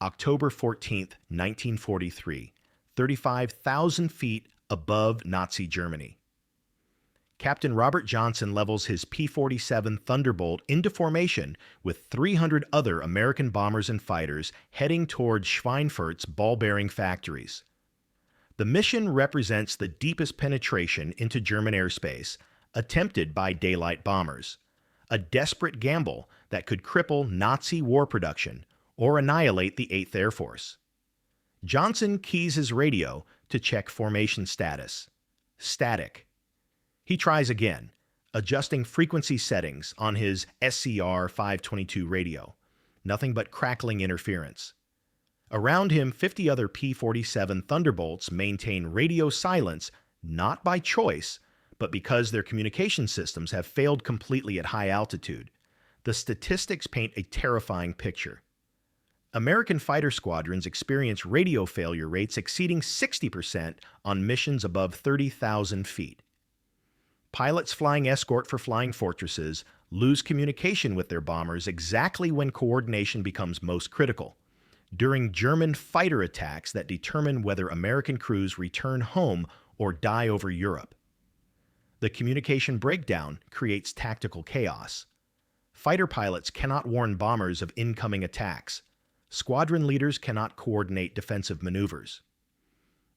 October 14, 1943, 35,000 feet above Nazi Germany. Captain Robert Johnson levels his P-47 Thunderbolt into formation with 300 other American bombers and fighters heading toward Schweinfurt's ball-bearing factories. The mission represents the deepest penetration into German airspace attempted by daylight bombers, a desperate gamble that could cripple Nazi war production or annihilate the 8th Air Force. Johnson keys his radio to check formation status. Static. He tries again, adjusting frequency settings on his SCR 522 radio. Nothing but crackling interference. Around him, 50 other P-47 Thunderbolts maintain radio silence not by choice, but because their communication systems have failed completely at high altitude. The statistics paint a terrifying picture. American fighter squadrons experience radio failure rates exceeding 60% on missions above 30,000 feet. Pilots flying escort for flying fortresses lose communication with their bombers exactly when coordination becomes most critical, during German fighter attacks that determine whether American crews return home or die over Europe. The communication breakdown creates tactical chaos. Fighter pilots cannot warn bombers of incoming attacks. Squadron leaders cannot coordinate defensive maneuvers.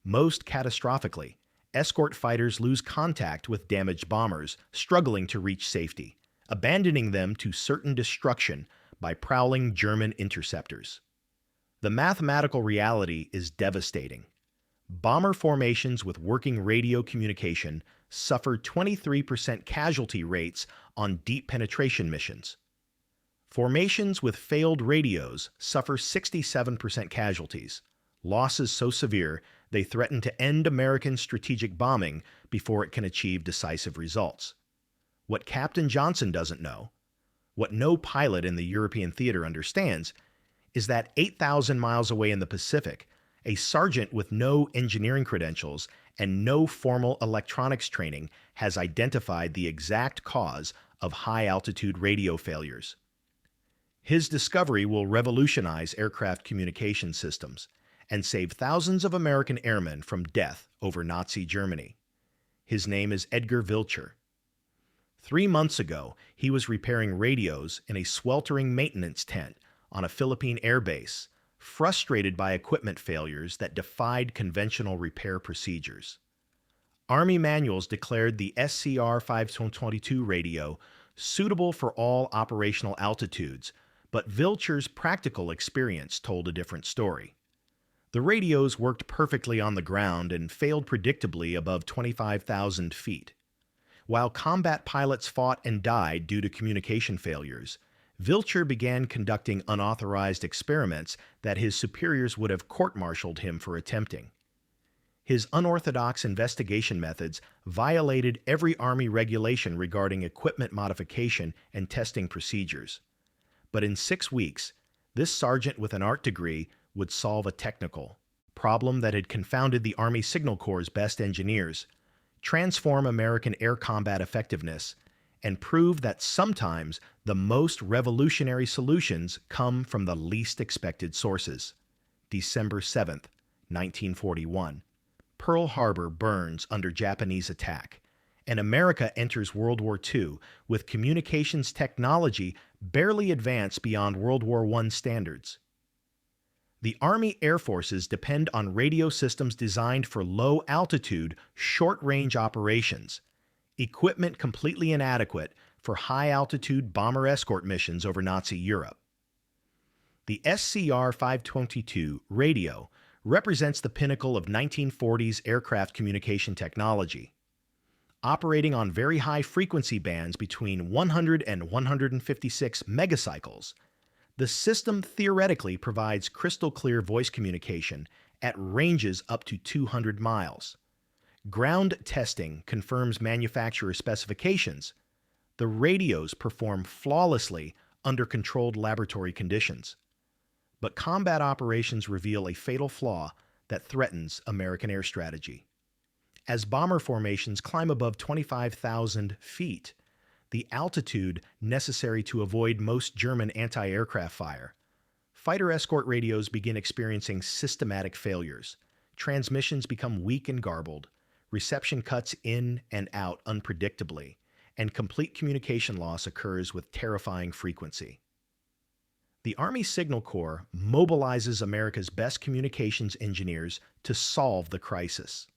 Most catastrophically, escort fighters lose contact with damaged bombers struggling to reach safety, abandoning them to certain destruction by prowling German interceptors. The mathematical reality is devastating. Bomber formations with working radio communication suffer 23% casualty rates on deep penetration missions. Formations with failed radios suffer 67% casualties, losses so severe they threaten to end American strategic bombing before it can achieve decisive results. What Captain Johnson doesn't know, what no pilot in the European theater understands, is that 8,000 miles away in the Pacific, a sergeant with no engineering credentials and no formal electronics training has identified the exact cause of high-altitude radio failures. His discovery will revolutionize aircraft communication systems and save thousands of American airmen from death over Nazi Germany. His name is Edgar Villchur. 3 months ago, he was repairing radios in a sweltering maintenance tent on a Philippine airbase, frustrated by equipment failures that defied conventional repair procedures. Army manuals declared the SCR 522 radio suitable for all operational altitudes, but Villchur's practical experience told a different story. The radios worked perfectly on the ground and failed predictably above 25,000 feet. While combat pilots fought and died due to communication failures, Villchur began conducting unauthorized experiments that his superiors would have court-martialed him for attempting. His unorthodox investigation methods violated every Army regulation regarding equipment modification and testing procedures. But in 6 weeks, this sergeant with an art degree would solve a technical problem that had confounded the Army Signal Corps' best engineers, transform American air combat effectiveness, and prove that sometimes the most revolutionary solutions come from the least expected sources. December 7, 1941. Pearl Harbor burns under Japanese attack, and America enters World War II with communications technology barely advanced beyond World War I standards. The Army Air Forces depend on radio systems designed for low-altitude, short-range operations, equipment completely inadequate for high-altitude bomber escort missions over Nazi Europe. The SCR 522 radio represents the pinnacle of 1940s aircraft communication technology. Operating on very high frequency bands between 100 and 156 megacycles, the system theoretically provides crystal-clear voice communication at ranges up to 200 miles. Ground testing confirms manufacturer specifications. The radios perform flawlessly under controlled laboratory conditions. But combat operations reveal a fatal flaw that threatens American air strategy. As bomber formations climb above 25,000 feet, the altitude necessary to avoid most German anti-aircraft fire, fighter escort radios begin experiencing systematic failures. Transmissions become weak and garbled. Reception cuts in and out unpredictably, and complete communication loss occurs with terrifying frequency. The Army Signal Corps mobilizes America's best communications engineers to solve the crisis.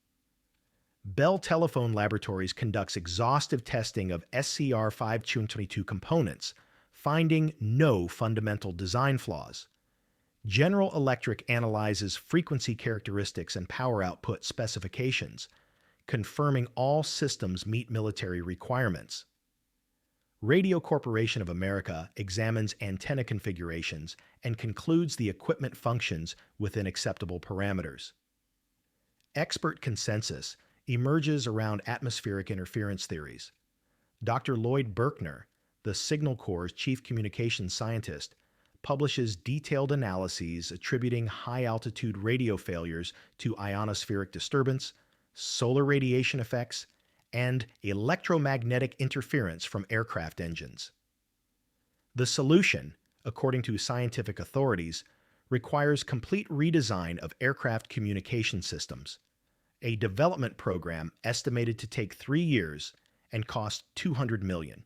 Bell Telephone Laboratories conducts exhaustive testing of SCR 5222 components, finding no fundamental design flaws. General Electric analyzes frequency characteristics and power output specifications, confirming all systems meet military requirements. Radio Corporation of America examines antenna configurations and concludes the equipment functions within acceptable parameters. Expert consensus emerges around atmospheric interference theories. Dr. Lloyd Berkner, the Signal Corps' chief communications scientist, publishes detailed analyses attributing high-altitude radio failures to ionospheric disturbance, solar radiation effects, and electromagnetic interference from aircraft engines. The solution, according to scientific authorities, requires complete redesign of aircraft communication systems, a development program estimated to take 3 years and cost $200 million.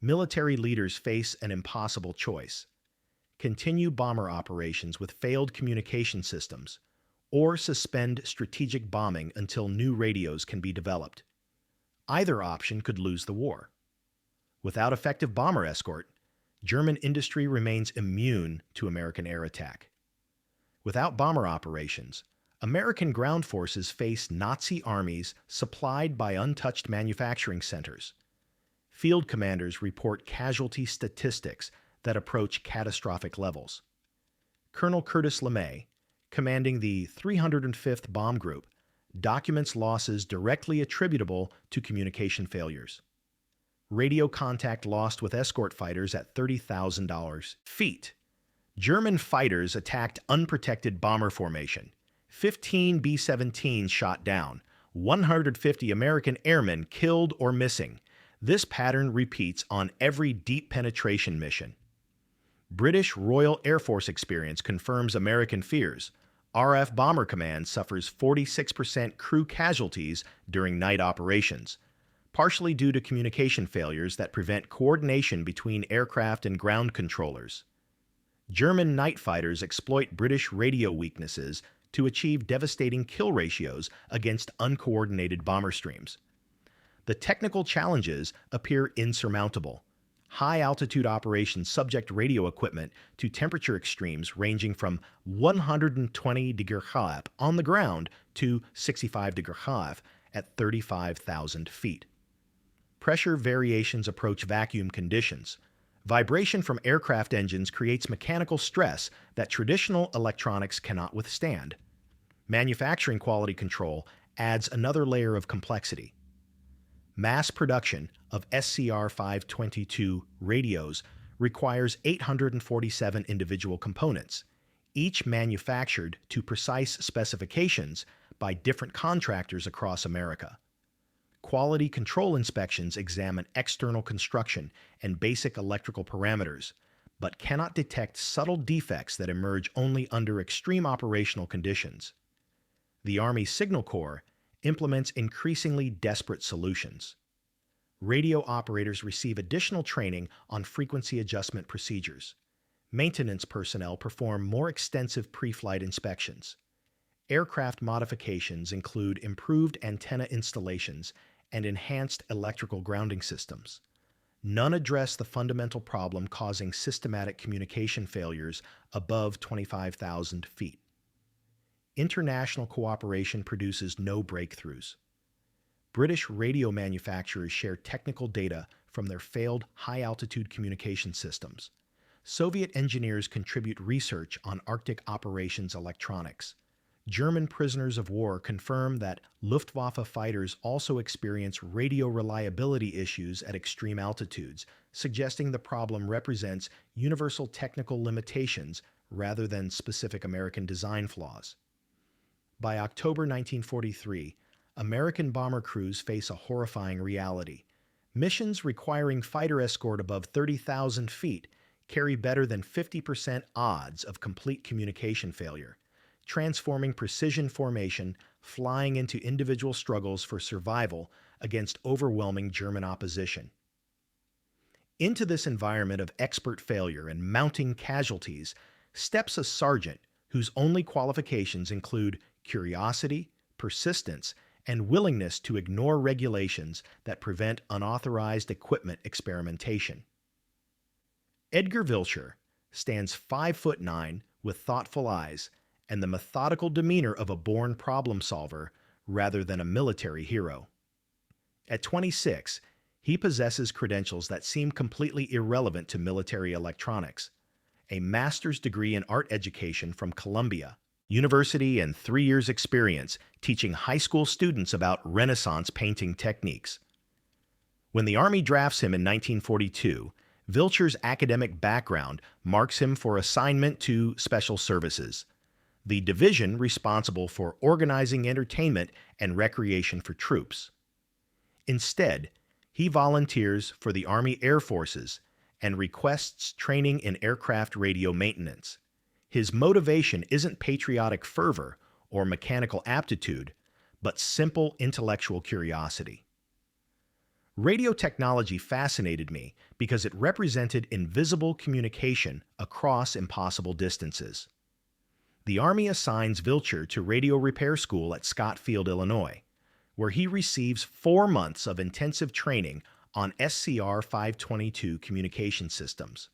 Military leaders face an impossible choice: continue bomber operations with failed communication systems, or suspend strategic bombing until new radios can be developed. Either option could lose the war. Without effective bomber escort, German industry remains immune to American air attack. Without bomber operations, American ground forces face Nazi armies supplied by untouched manufacturing centers. Field commanders report casualty statistics that approach catastrophic levels. Colonel Curtis LeMay, commanding the 305th Bomb Group, documents losses directly attributable to communication failures. Radio contact lost with escort fighters at $30,000 feet. German fighters attacked unprotected bomber formation. 15 B-17s shot down. 150 American airmen killed or missing. This pattern repeats on every deep penetration mission. British Royal Air Force experience confirms American fears. RF Bomber Command suffers 46% crew casualties during night operations, partially due to communication failures that prevent coordination between aircraft and ground controllers. German night fighters exploit British radio weaknesses to achieve devastating kill ratios against uncoordinated bomber streams. The technical challenges appear insurmountable. High-altitude operations subject radio equipment to temperature extremes ranging from 120 degrees Celsius on the ground to 65 degrees Celsius at 35,000 feet. Pressure variations approach vacuum conditions. Vibration from aircraft engines creates mechanical stress that traditional electronics cannot withstand. Manufacturing quality control adds another layer of complexity. Mass production of SCR 522 radios requires 847 individual components, each manufactured to precise specifications by different contractors across America. Quality control inspections examine external construction and basic electrical parameters, but cannot detect subtle defects that emerge only under extreme operational conditions. The Army Signal Corps implements increasingly desperate solutions. Radio operators receive additional training on frequency adjustment procedures. Maintenance personnel perform more extensive pre-flight inspections. Aircraft modifications include improved antenna installations and enhanced electrical grounding systems. None address the fundamental problem causing systematic communication failures above 25,000 feet. International cooperation produces no breakthroughs. British radio manufacturers share technical data from their failed high-altitude communication systems. Soviet engineers contribute research on Arctic operations electronics. German prisoners of war confirm that Luftwaffe fighters also experience radio reliability issues at extreme altitudes, suggesting the problem represents universal technical limitations rather than specific American design flaws. By October 1943, American bomber crews face a horrifying reality. Missions requiring fighter escort above 30,000 feet carry better than 50% odds of complete communication failure, transforming precision formation, flying into individual struggles for survival against overwhelming German opposition. Into this environment of expert failure and mounting casualties steps a sergeant whose only qualifications include curiosity, persistence, and willingness to ignore regulations that prevent unauthorized equipment experimentation. Edgar Villchur stands 5'9" with thoughtful eyes and the methodical demeanor of a born problem solver rather than a military hero. At 26, he possesses credentials that seem completely irrelevant to military electronics: a master's degree in art education from Columbia University and 3 years' experience teaching high school students about Renaissance painting techniques. When the Army drafts him in 1942, Villchur's academic background marks him for assignment to Special Services, the division responsible for organizing entertainment and recreation for troops. Instead, he volunteers for the Army Air Forces and requests training in aircraft radio maintenance. His motivation isn't patriotic fervor or mechanical aptitude, but simple intellectual curiosity. Radio technology fascinated me because it represented invisible communication across impossible distances. The Army assigns Villchur to radio repair school at Scott Field, Illinois, where he receives 4 months of intensive training on SCR 522 communication systems.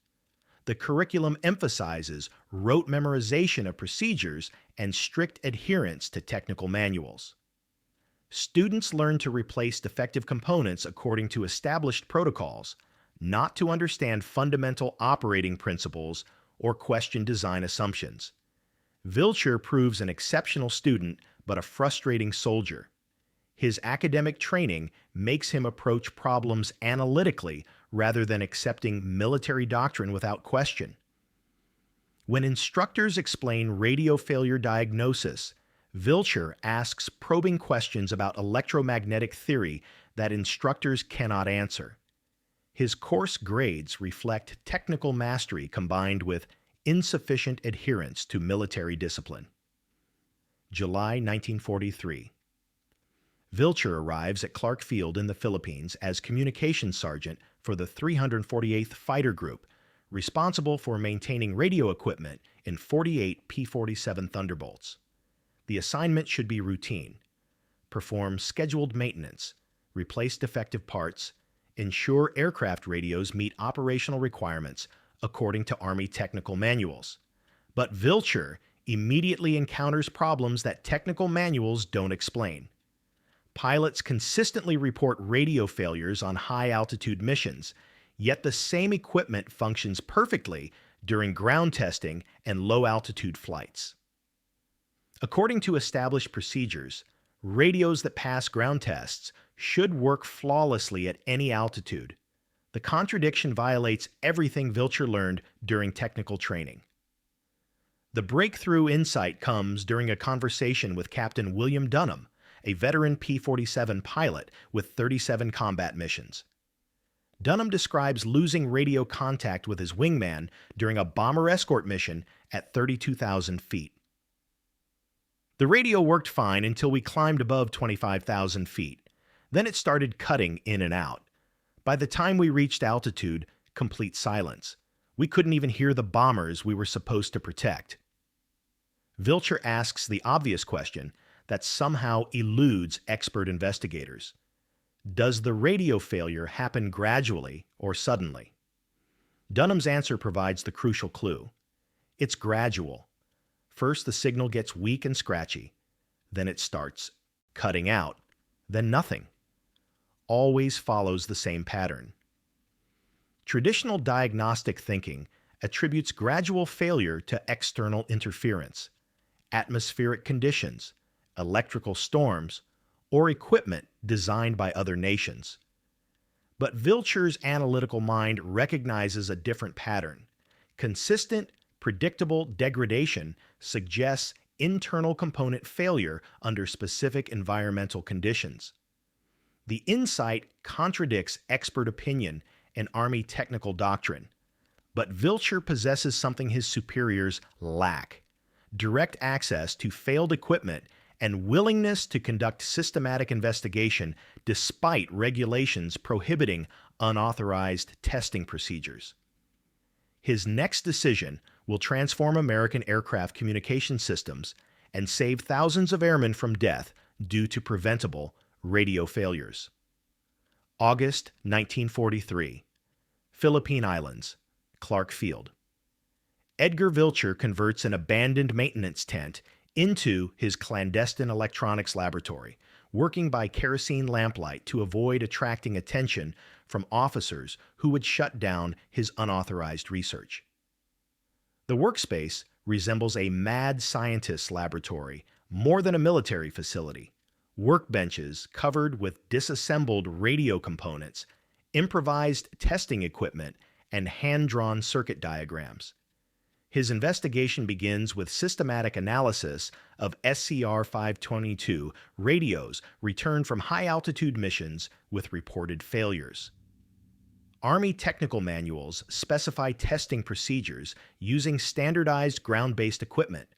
The curriculum emphasizes rote memorization of procedures and strict adherence to technical manuals. Students learn to replace defective components according to established protocols, not to understand fundamental operating principles or question design assumptions. Villchur proves an exceptional student but a frustrating soldier. His academic training makes him approach problems analytically rather than accepting military doctrine without question. When instructors explain radio failure diagnosis, Villchur asks probing questions about electromagnetic theory that instructors cannot answer. His course grades reflect technical mastery combined with insufficient adherence to military discipline. July 1943. Villchur arrives at Clark Field in the Philippines as communications sergeant for the 348th Fighter Group, responsible for maintaining radio equipment in 48 P-47 Thunderbolts. The assignment should be routine: perform scheduled maintenance, replace defective parts, ensure aircraft radios meet operational requirements according to Army technical manuals. But Villchur immediately encounters problems that technical manuals don't explain. Pilots consistently report radio failures on high-altitude missions, yet the same equipment functions perfectly during ground testing and low-altitude flights. According to established procedures, radios that pass ground tests should work flawlessly at any altitude. The contradiction violates everything Villchur learned during technical training. The breakthrough insight comes during a conversation with Captain William Dunham, a veteran P-47 pilot with 37 combat missions. Dunham describes losing radio contact with his wingman during a bomber escort mission at 32,000 feet. The radio worked fine until we climbed above 25,000 feet. Then it started cutting in and out. By the time we reached altitude, complete silence. We couldn't even hear the bombers we were supposed to protect. Villchur asks the obvious question that somehow eludes expert investigators. Does the radio failure happen gradually or suddenly? Dunham's answer provides the crucial clue. It's gradual. First, the signal gets weak and scratchy. Then it starts cutting out. Then nothing. Always follows the same pattern. Traditional diagnostic thinking attributes gradual failure to external interference, atmospheric conditions, electrical storms, or equipment designed by other nations. But Villchur's analytical mind recognizes a different pattern. Consistent, predictable degradation suggests internal component failure under specific environmental conditions. The insight contradicts expert opinion and Army technical doctrine. But Villchur possesses something his superiors lack: direct access to failed equipment and willingness to conduct systematic investigation despite regulations prohibiting unauthorized testing procedures. His next decision will transform American aircraft communication systems and save thousands of airmen from death due to preventable radio failures. August 1943. Philippine Islands, Clark Field. Edgar Villchur converts an abandoned maintenance tent into his clandestine electronics laboratory, working by kerosene lamplight to avoid attracting attention from officers who would shut down his unauthorized research. The workspace resembles a mad scientist's laboratory more than a military facility. Workbenches covered with disassembled radio components, improvised testing equipment, and hand-drawn circuit diagrams. His investigation begins with systematic analysis of SCR-522 radios returned from high-altitude missions with reported failures. Army technical manuals specify testing procedures using standardized ground-based equipment,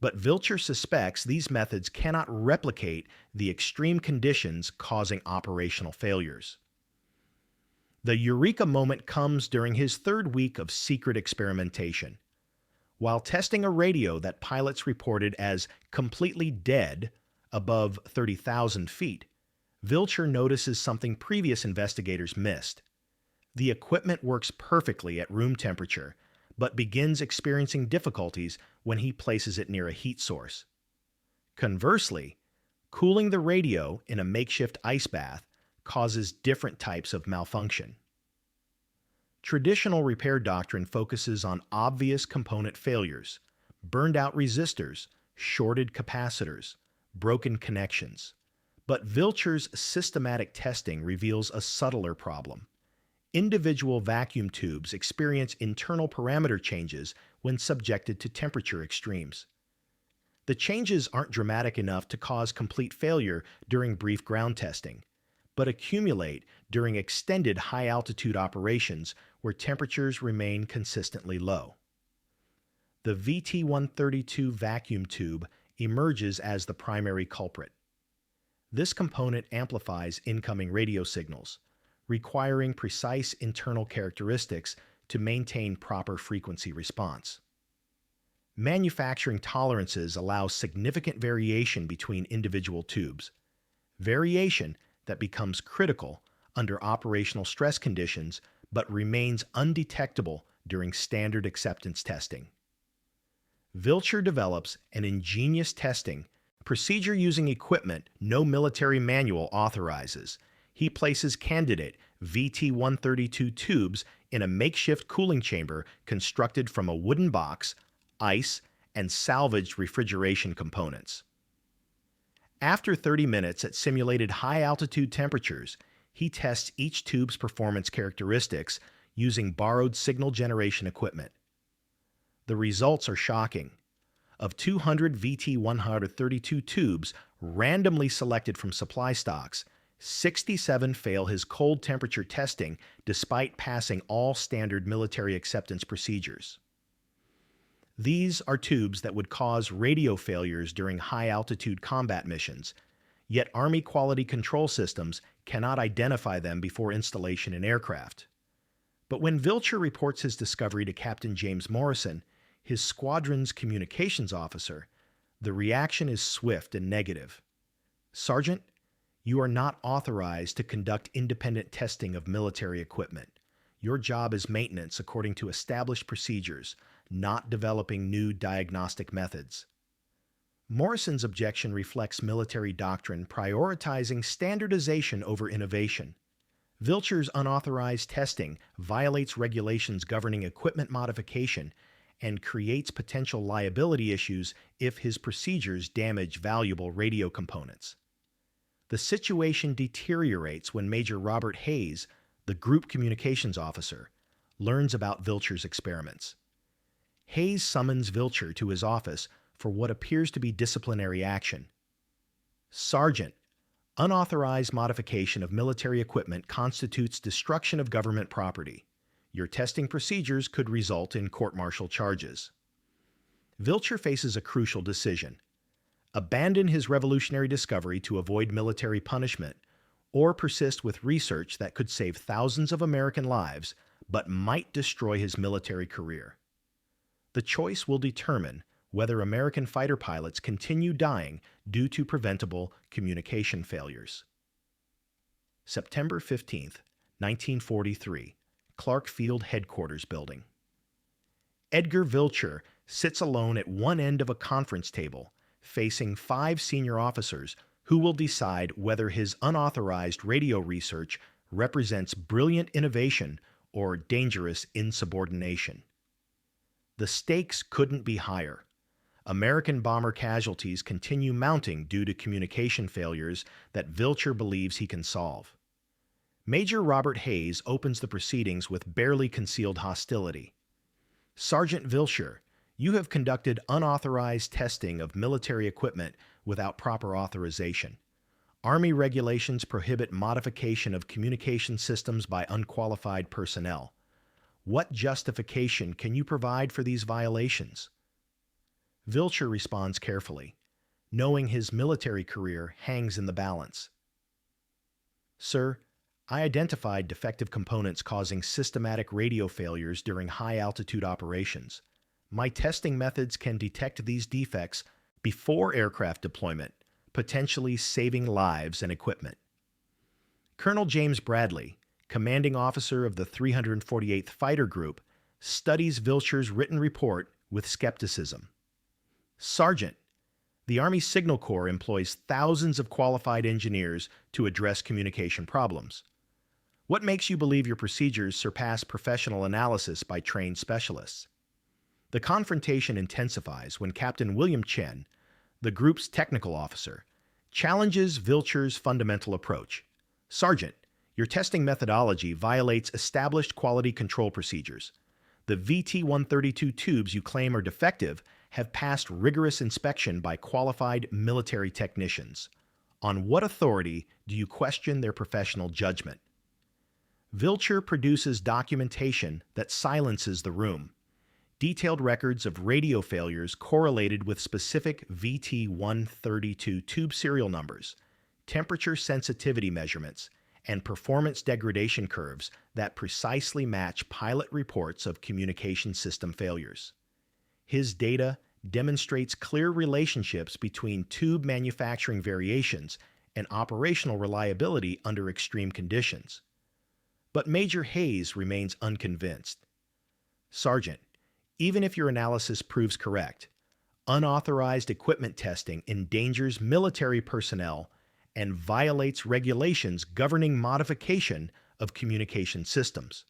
but Villchur suspects these methods cannot replicate the extreme conditions causing operational failures. The eureka moment comes during his third week of secret experimentation. While testing a radio that pilots reported as completely dead above 30,000 feet, Villchur notices something previous investigators missed. The equipment works perfectly at room temperature, but begins experiencing difficulties when he places it near a heat source. Conversely, cooling the radio in a makeshift ice bath causes different types of malfunction. Traditional repair doctrine focuses on obvious component failures: burned-out resistors, shorted capacitors, broken connections. But Villchur's systematic testing reveals a subtler problem. Individual vacuum tubes experience internal parameter changes when subjected to temperature extremes. The changes aren't dramatic enough to cause complete failure during brief ground testing, but accumulate during extended high-altitude operations where temperatures remain consistently low. The VT-132 vacuum tube emerges as the primary culprit. This component amplifies incoming radio signals, requiring precise internal characteristics to maintain proper frequency response. Manufacturing tolerances allow significant variation between individual tubes, variation that becomes critical under operational stress conditions but remains undetectable during standard acceptance testing. Villchur develops an ingenious testing procedure using equipment no military manual authorizes. He places candidate VT-132 tubes in a makeshift cooling chamber constructed from a wooden box, ice, and salvaged refrigeration components. After 30 minutes at simulated high-altitude temperatures, he tests each tube's performance characteristics using borrowed signal generation equipment. The results are shocking. Of 200 VT-132 tubes randomly selected from supply stocks, 67 fail his cold temperature testing despite passing all standard military acceptance procedures. These are tubes that would cause radio failures during high-altitude combat missions, yet Army quality control systems cannot identify them before installation in aircraft. But when Villchur reports his discovery to Captain James Morrison, his squadron's communications officer, the reaction is swift and negative. "Sergeant, you are not authorized to conduct independent testing of military equipment. Your job is maintenance according to established procedures, not developing new diagnostic methods." Morrison's objection reflects military doctrine prioritizing standardization over innovation. Villchur's unauthorized testing violates regulations governing equipment modification and creates potential liability issues if his procedures damage valuable radio components. The situation deteriorates when Major Robert Hayes, the group communications officer, learns about Villchur's experiments. Hayes summons Villchur to his office for what appears to be disciplinary action. "Sergeant, unauthorized modification of military equipment constitutes destruction of government property. Your testing procedures could result in court-martial charges. Villchur faces a crucial decision: abandon his revolutionary discovery to avoid military punishment, or persist with research that could save thousands of American lives but might destroy his military career. The choice will determine whether American fighter pilots continue dying due to preventable communication failures. September 15, 1943, Clark Field Headquarters Building. Edgar Villchur sits alone at one end of a conference table, facing 5 senior officers who will decide whether his unauthorized radio research represents brilliant innovation or dangerous insubordination. The stakes couldn't be higher. American bomber casualties continue mounting due to communication failures that Villchur believes he can solve. Major Robert Hayes opens the proceedings with barely concealed hostility. Sergeant Villchur, you have conducted unauthorized testing of military equipment without proper authorization. Army regulations prohibit modification of communication systems by unqualified personnel. What justification can you provide for these violations? Villchur responds carefully, knowing his military career hangs in the balance. Sir, I identified defective components causing systematic radio failures during high-altitude operations. My testing methods can detect these defects before aircraft deployment, potentially saving lives and equipment. Colonel James Bradley, commanding officer of the 348th Fighter Group, studies Villchur's written report with skepticism. Sergeant, the Army Signal Corps employs thousands of qualified engineers to address communication problems. What makes you believe your procedures surpass professional analysis by trained specialists? The confrontation intensifies when Captain William Chen, the group's technical officer, challenges Villchur's fundamental approach. Sergeant, your testing methodology violates established quality control procedures. The VT-132 tubes you claim are defective have passed rigorous inspection by qualified military technicians. On what authority do you question their professional judgment? Villchur produces documentation that silences the room. Detailed records of radio failures correlated with specific VT-132 tube serial numbers, temperature sensitivity measurements, and performance degradation curves that precisely match pilot reports of communication system failures. His data demonstrates clear relationships between tube manufacturing variations and operational reliability under extreme conditions. But Major Hayes remains unconvinced. Sergeant, even if your analysis proves correct, unauthorized equipment testing endangers military personnel and violates regulations governing modification of communication systems.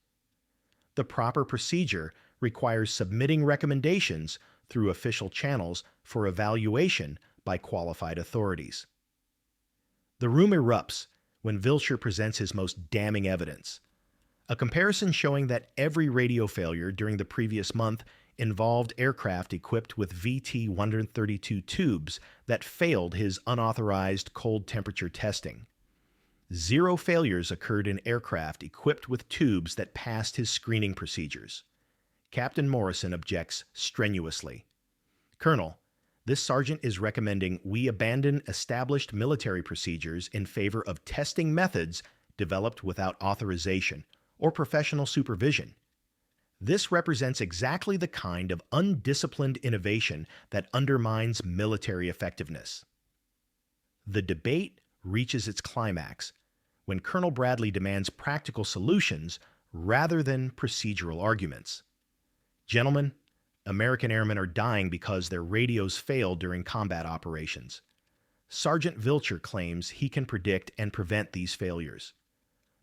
The proper procedure requires submitting recommendations through official channels for evaluation by qualified authorities. The room erupts when Villchur presents his most damning evidence. A comparison showing that every radio failure during the previous month involved aircraft equipped with VT-132 tubes that failed his unauthorized cold temperature testing. 0 failures occurred in aircraft equipped with tubes that passed his screening procedures. Captain Morrison objects strenuously. Colonel, this sergeant is recommending we abandon established military procedures in favor of testing methods developed without authorization or professional supervision. This represents exactly the kind of undisciplined innovation that undermines military effectiveness. The debate reaches its climax when Colonel Bradley demands practical solutions rather than procedural arguments. Gentlemen, American airmen are dying because their radios failed during combat operations. Sergeant Villchur claims he can predict and prevent these failures.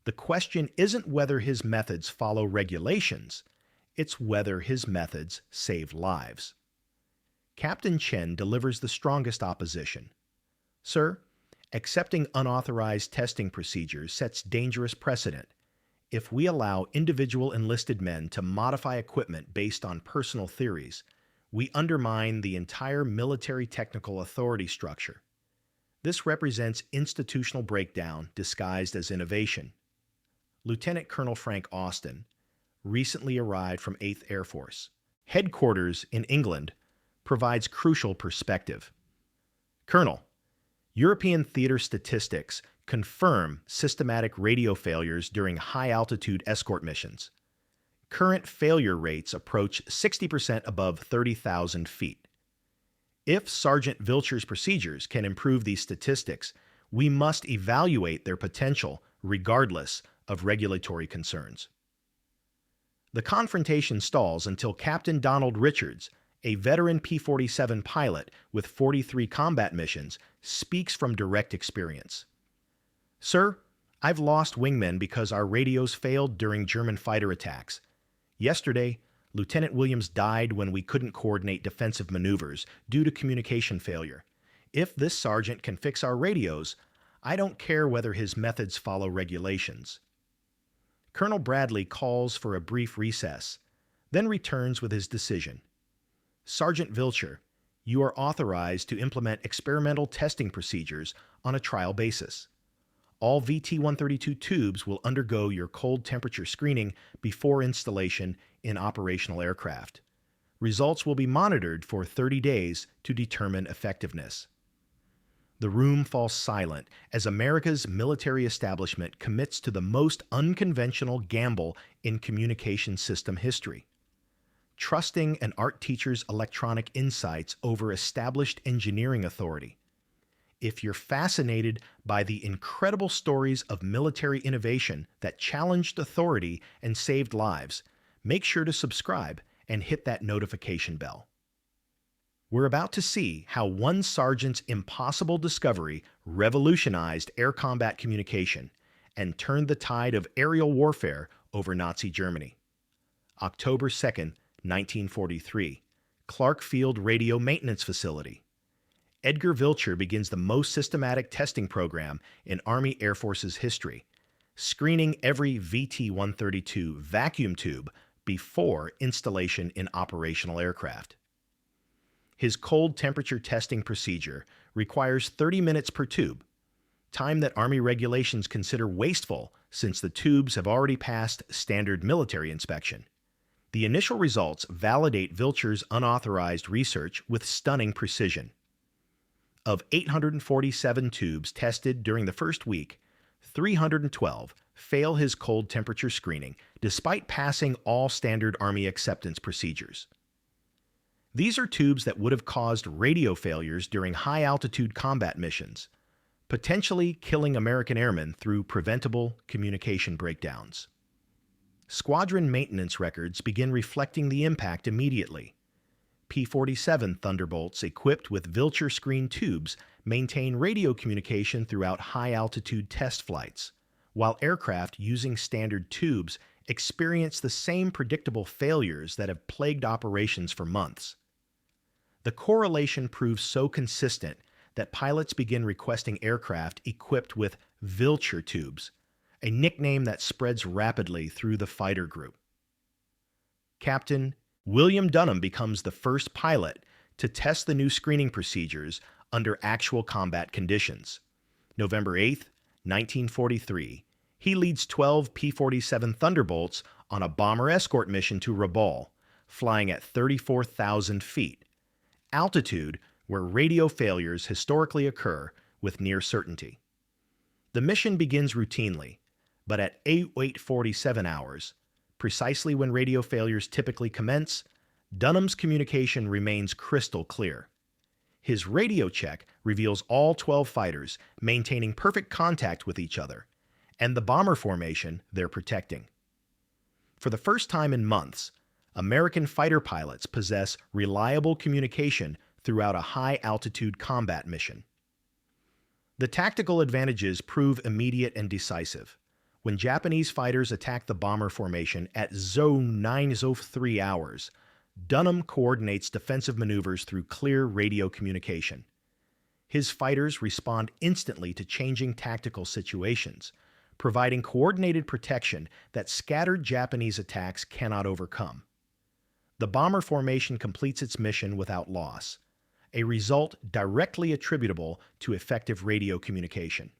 The question isn't whether his methods follow regulations, it's whether his methods save lives. Captain Chen delivers the strongest opposition. Sir, accepting unauthorized testing procedures sets dangerous precedent. If we allow individual enlisted men to modify equipment based on personal theories, we undermine the entire military technical authority structure. This represents institutional breakdown disguised as innovation. Lieutenant Colonel Frank Austin, recently arrived from 8th Air Force. Headquarters in England provides crucial perspective. Colonel, European theater statistics confirm systematic radio failures during high-altitude escort missions. Current failure rates approach 60% above 30,000 feet. If Sergeant Villchur's procedures can improve these statistics, we must evaluate their potential regardless of regulatory concerns. The confrontation stalls until Captain Donald Richards, a veteran P-47 pilot with 43 combat missions, speaks from direct experience. Sir, I've lost wingmen because our radios failed during German fighter attacks. Yesterday, Lieutenant Williams died when we couldn't coordinate defensive maneuvers due to communication failure. If this sergeant can fix our radios, I don't care whether his methods follow regulations. Colonel Bradley calls for a brief recess, then returns with his decision. Sergeant Villchur, you are authorized to implement experimental testing procedures on a trial basis. All VT-132 tubes will undergo your cold temperature screening before installation in operational aircraft. Results will be monitored for 30 days to determine effectiveness. The room falls silent as America's military establishment commits to the most unconventional gamble in communication system history. Trusting an art teacher's electronic insights over established engineering authority. If you're fascinated by the incredible stories of military innovation that challenged authority and saved lives, make sure to subscribe and hit that notification bell. We're about to see how one sergeant's impossible discovery revolutionized air combat communication and turned the tide of aerial warfare over Nazi Germany. October 2nd, 1943, Clark Field Radio Maintenance Facility. Edgar Villchur begins the most systematic testing program in Army Air Force's history, screening every VT-132 vacuum tube before installation in operational aircraft. His cold temperature testing procedure requires 30 minutes per tube, time that Army regulations consider wasteful since the tubes have already passed standard military inspection. The initial results validate Villchur's unauthorized research with stunning precision. Of 847 tubes tested during the first week, 312 fail his cold temperature screening despite passing all standard Army acceptance procedures. These are tubes that would have caused radio failures during high-altitude combat missions, potentially killing American airmen through preventable communication breakdowns. Squadron maintenance records begin reflecting the impact immediately. P-47 Thunderbolts equipped with Villchur screen tubes maintain radio communication throughout high-altitude test flights, while aircraft using standard tubes experience the same predictable failures that have plagued operations for months. The correlation proves so consistent that pilots begin requesting aircraft equipped with Villchur tubes, a nickname that spreads rapidly through the fighter group. Captain William Dunham becomes the first pilot to test the new screening procedures under actual combat conditions. November 8, 1943, he leads 12 P-47 Thunderbolts on a bomber escort mission to Rabaul, flying at 34,000 feet, altitude where radio failures historically occur with near certainty. The mission begins routinely, but at 8:47 hours, precisely when radio failures typically commence, Dunham's communication remains crystal clear. His radio check reveals all 12 fighters maintaining perfect contact with each other, and the bomber formation they're protecting. For the first time in months, American fighter pilots possess reliable communication throughout a high-altitude combat mission. The tactical advantages prove immediate and decisive. When Japanese fighters attack the bomber formation at 09:03 hours, Dunham coordinates defensive maneuvers through clear radio communication. His fighters respond instantly to changing tactical situations, providing coordinated protection that scattered Japanese attacks cannot overcome. The bomber formation completes its mission without loss, a result directly attributable to effective radio communication.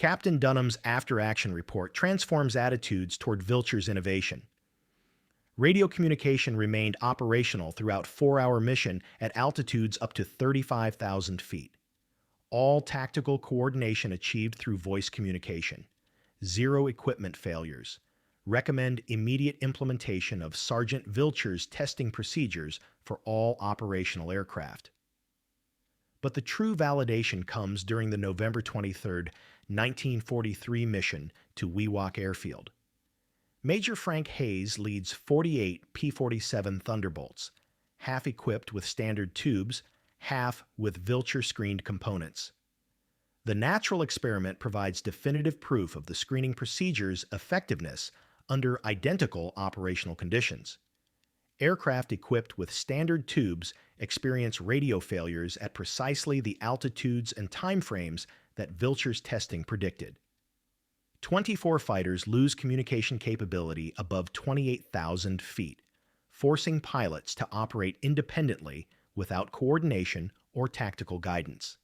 Captain Dunham's after-action report transforms attitudes toward Villchur's innovation. Radio communication remained operational throughout 4-hour mission at altitudes up to 35,000 feet. All tactical coordination achieved through voice communication. Zero equipment failures. Recommend immediate implementation of Sergeant Villchur's testing procedures for all operational aircraft. But the true validation comes during the November 23, 1943 mission to Wewak Airfield. Major Frank Hayes leads 48 P-47 Thunderbolts, half equipped with standard tubes, half with Villchur-screened components. The natural experiment provides definitive proof of the screening procedure's effectiveness under identical operational conditions. Aircraft equipped with standard tubes experience radio failures at precisely the altitudes and timeframes that Villchur's testing predicted. 24 fighters lose communication capability above 28,000 feet, forcing pilots to operate independently without coordination or tactical guidance.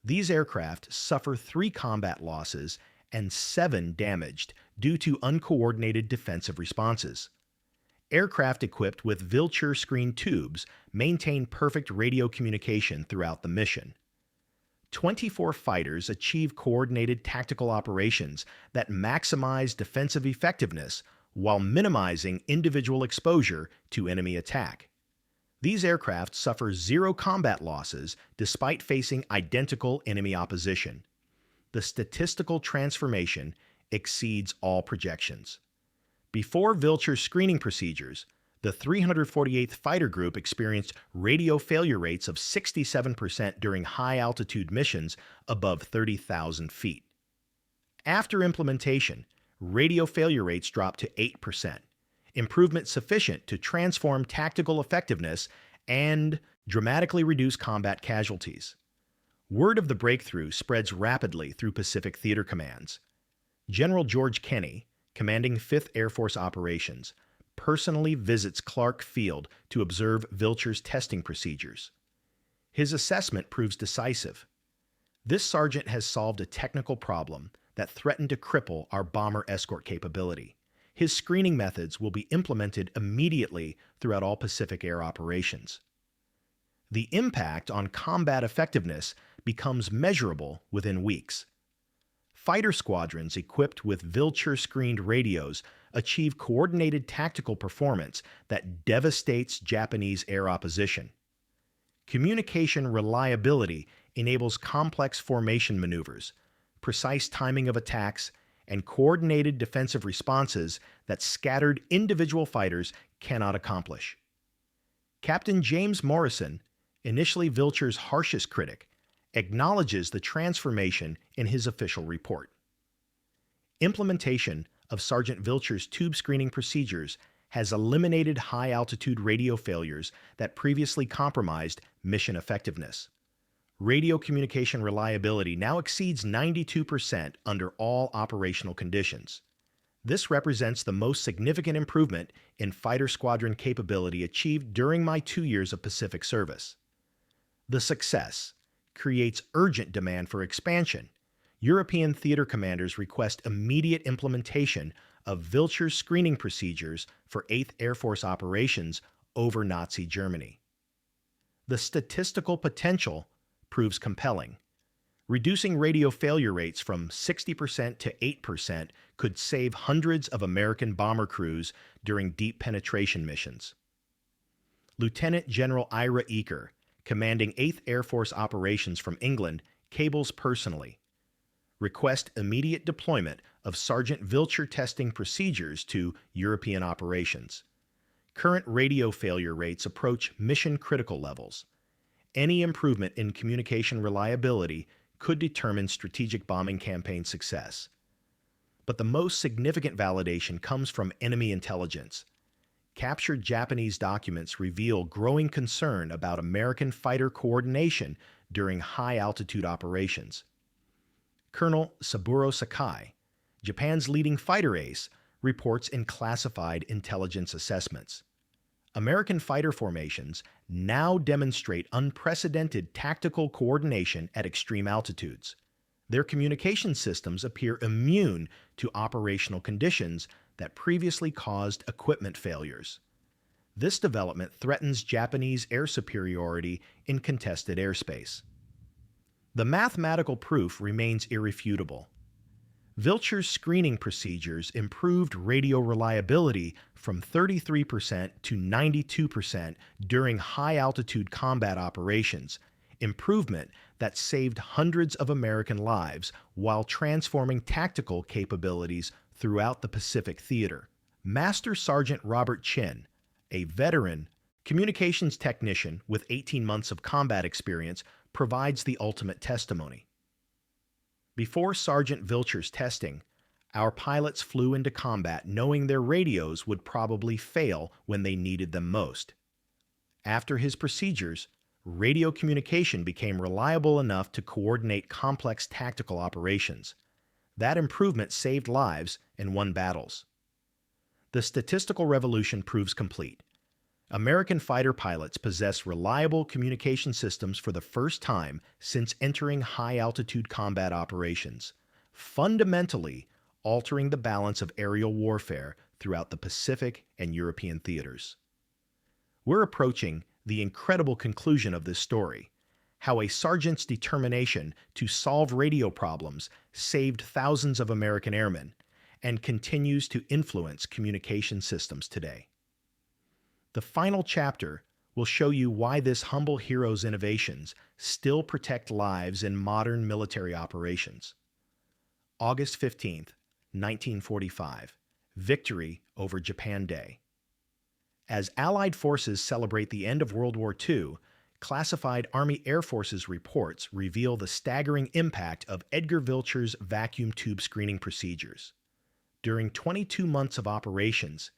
These aircraft suffer 3 combat losses and 7 damaged due to uncoordinated defensive responses. Aircraft equipped with Villchur-screened tubes maintain perfect radio communication throughout the mission. 24 fighters achieve coordinated tactical operations that maximize defensive effectiveness while minimizing individual exposure to enemy attack. These aircraft suffer 0 combat losses despite facing identical enemy opposition. The statistical transformation exceeds all projections. Before Villchur's screening procedures, the 348th Fighter Group experienced radio failure rates of 67% during high-altitude missions above 30,000 feet. After implementation, radio failure rates dropped to 8%, improvement sufficient to transform tactical effectiveness and dramatically reduce combat casualties. Word of the breakthrough spreads rapidly through Pacific Theater Commands. General George Kenney, commanding 5th Air Force Operations, personally visits Clark Field to observe Villchur's testing procedures. His assessment proves decisive. This sergeant has solved a technical problem that threatened to cripple our bomber escort capability. His screening methods will be implemented immediately throughout all Pacific Air operations. The impact on combat effectiveness becomes measurable within weeks. Fighter squadrons equipped with Villchur-screened radios achieve coordinated tactical performance that devastates Japanese air opposition. Communication reliability enables complex formation maneuvers, precise timing of attacks, and coordinated defensive responses that scattered individual fighters cannot accomplish. Captain James Morrison, initially Villchur's harshest critic, acknowledges the transformation in his official report. Implementation of Sergeant Villchur's tube screening procedures has eliminated high-altitude radio failures that previously compromised mission effectiveness. Radio communication reliability now exceeds 92% under all operational conditions. This represents the most significant improvement in fighter squadron capability achieved during my 2 years of Pacific service. The success creates urgent demand for expansion. European theater commanders request immediate implementation of Villchur's screening procedures for 8th Air Force operations over Nazi Germany. The statistical potential proves compelling. Reducing radio failure rates from 60% to 8% could save hundreds of American bomber crews during deep penetration missions. Lieutenant General Ira Eaker, commanding 8th Air Force operations from England, cables personally. Request immediate deployment of Sergeant Villchur testing procedures to European operations. Current radio failure rates approach mission-critical levels. Any improvement in communication reliability could determine strategic bombing campaign success. But the most significant validation comes from enemy intelligence. Captured Japanese documents reveal growing concern about American fighter coordination during high-altitude operations. Colonel Saburo Sakai, Japan's leading fighter ace, reports in classified intelligence assessments. American fighter formations now demonstrate unprecedented tactical coordination at extreme altitudes. Their communication systems appear immune to operational conditions that previously caused equipment failures. This development threatens Japanese air superiority in contested airspace. The mathematical proof remains irrefutable. Villchur's screening procedures improved radio reliability from 33% to 92% during high-altitude combat operations, improvement that saved hundreds of American lives while transforming tactical capabilities throughout the Pacific theater. Master Sergeant Robert Chin, a veteran communications technician with 18 months of combat experience, provides the ultimate testimony. Before Sergeant Villchur's testing, our pilots flew into combat knowing their radios would probably fail when they needed them most. After his procedures, radio communication became reliable enough to coordinate complex tactical operations. That improvement saved lives and won battles. The statistical revolution proves complete. American fighter pilots possess reliable communication systems for the first time since entering high-altitude combat operations, fundamentally altering the balance of aerial warfare throughout the Pacific and European theaters. We're approaching the incredible conclusion of this story, how a sergeant's determination to solve radio problems saved thousands of American airmen and continues to influence communication systems today. The final chapter will show you why this humble hero's innovations still protect lives in modern military operations. August 15th, 1945, Victory over Japan Day. As Allied forces celebrate the end of World War II, classified Army Air Forces reports reveal the staggering impact of Edgar Villchur's vacuum tube screening procedures. During 22 months of operations,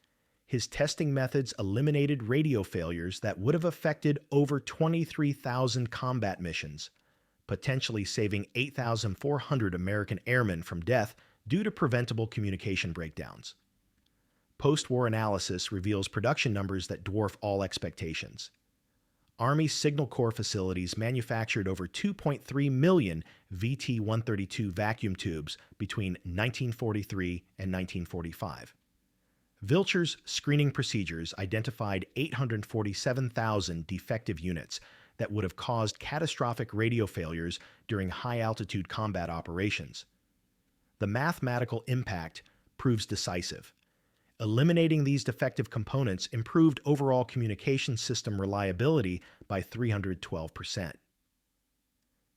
his testing methods eliminated radio failures that would have affected over 23,000 combat missions, potentially saving 8,400 American airmen from death due to preventable communication breakdowns. Post-war analysis reveals production numbers that dwarf all expectations. Army Signal Corps facilities manufactured over 2.3 million VT-132 vacuum tubes between 1943 and 1945. Villchur's screening procedures identified 847,000 defective units that would have caused catastrophic radio failures during high-altitude combat operations. The mathematical impact proves decisive. Eliminating these defective components improved overall communication system reliability by 312%.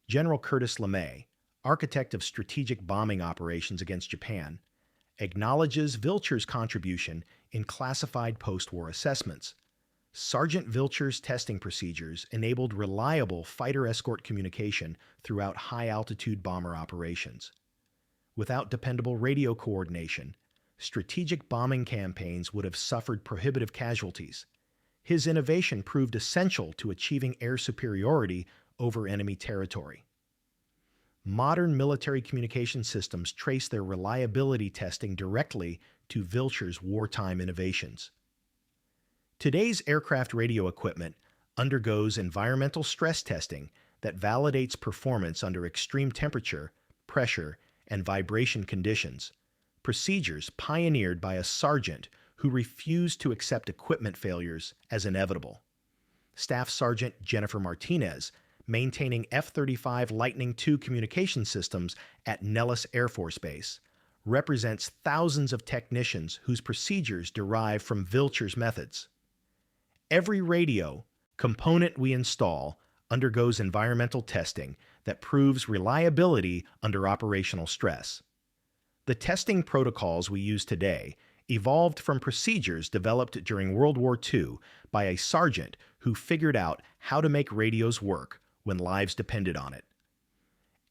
General Curtis LeMay, architect of strategic bombing operations against Japan, acknowledges Villchur's contribution in classified post-war assessments. Sergeant Villchur's testing procedures enabled reliable fighter escort communication throughout high-altitude bomber operations. Without dependable radio coordination, strategic bombing campaigns would have suffered prohibitive casualties. His innovation proved essential to achieving air superiority over enemy territory. Modern military communication systems trace their reliability testing directly to Villchur's wartime innovations. Today's aircraft radio equipment undergoes environmental stress testing that validates performance under extreme temperature, pressure, and vibration conditions, procedures pioneered by a sergeant who refused to accept equipment failures as inevitable. Staff Sergeant Jennifer Martinez, maintaining F-35 Lightning II communication systems at Nellis Air Force Base, represents thousands of technicians whose procedures derive from Villchur's methods. Every radio component we install undergoes environmental testing that proves reliability under operational stress. The testing protocols we use today evolved from procedures developed during World War II by a sergeant who figured out how to make radios work when lives depended on it.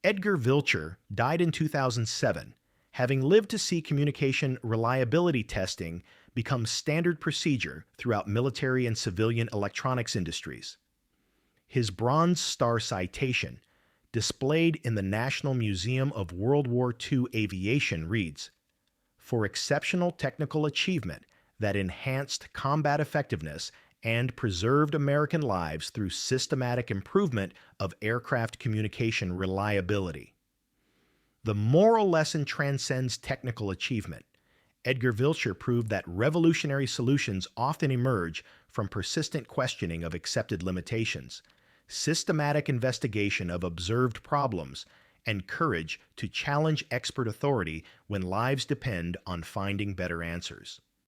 Edgar Villchur died in 2007, having lived to see communication reliability testing become standard procedure throughout military and civilian electronics industries. His Bronze Star citation, displayed in the National Museum of World War II Aviation, reads, "For exceptional technical achievement that enhanced combat effectiveness and preserved American lives through systematic improvement of aircraft communication reliability." The moral lesson transcends technical achievement. Edgar Villchur proved that revolutionary solutions often emerge from persistent questioning of accepted limitations, systematic investigation of observed problems, and courage to challenge expert authority when lives depend on finding better answers.